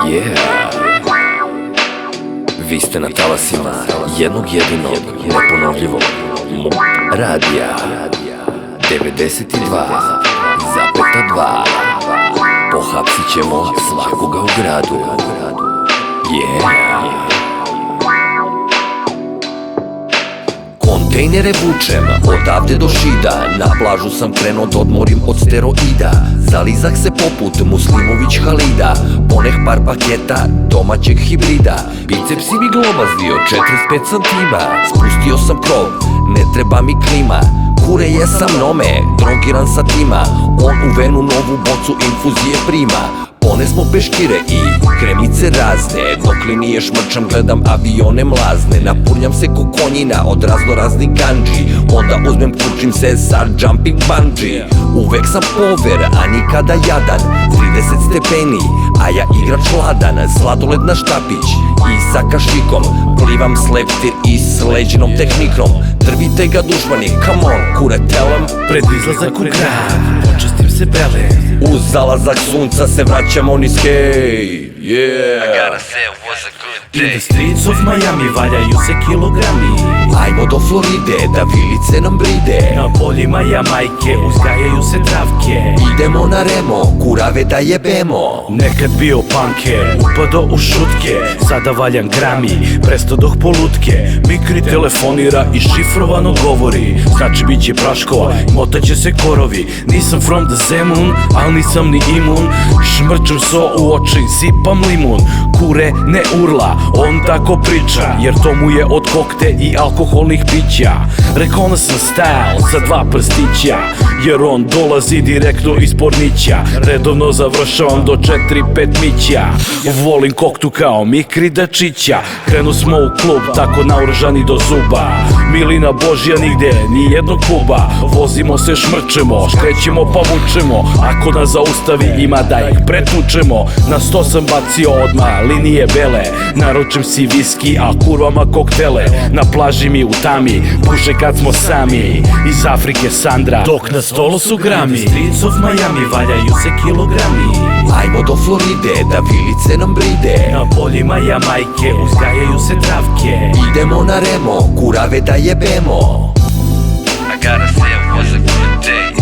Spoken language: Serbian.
Yeah. Vi ste na talasima jednog jedinog neponovljivog radija 92,2. Pohapsit ćemo svakoga u gradu. Yeah. Kontejnere vučem odavde do Šida, na plažu sam krenuo da odmorim od steroida. Zalizak se poput Muslimović Halida, poneh par paketa domaćeg hibrida. Bicepsi mi glomazio 45 santima, spustio sam krov, ne treba mi klima. Kure jesam nome, drogiran satima, on u venu novu bocu infuzije prima. Ponesmo peškire i kremice razne, dok li nije šmrčam gledam avione mlazne. Napurljam se ko konjina od razno raznih ganđi, onda uzmem kurčim se sa jumping bungee. Uvek sam pover, a nikada jadan, 30 stepeni, a ja igrač hladan. Sladoled na štapić i sa kašikom, plivam s leptir i s leđenom tehnikom. Drvite ga dušmani, come on, kure telam. Pred izlazak u grad, počestim se bele, uz zalazak sunca se vraćamo niz hej. Yeah. I gotta say it was a good in day. the streets of Miami valjaju se kilogrami. Ajmo do Floride, da vilice nam bride, Na poljima Jamajke uzgajaju se travke. idemo na remo, kurave da jebemo. Nekad bio punker, upado u šutke, sada valjam grami, prestodoh polutke. Mikri telefonira i šifrovano govori, znači bit će praškova, motaće se korovi. Nisam from the Zemun, al nisam ni imun, šmrčem so u oči, sipam limun. Kure ne urla, on tako priča, jer to mu je od kokte i alkoholnih pića. Reconnaissance style sa 2 prstića, jer on dolazi direktno iz pornića. Redovno završavam do 4-5 mića, volim koktu kao Mikri Dačića. Krenu smo u klub, tako naoružani do zuba, milina Božja nigde, ni jednog kuba. Vozimo se, šmrčemo, škrećemo pa vučemo, ako nas zaustavi ima da ih pretučemo. Na 100 sam bacio odmah linije bele, naručim si viski, a kurvama koktele. Na plaži mi u tami, puše kad smo sami, iz Afrike Sandra, dok na stolu su grami. In the streets of Miami valjaju se kilogrami. Ajmo do Floride, da vilice nam bride, Na poljima Jamajke uzgajaju se travke. idemo na remo, kurave da jebemo. I gotta say it was a good day.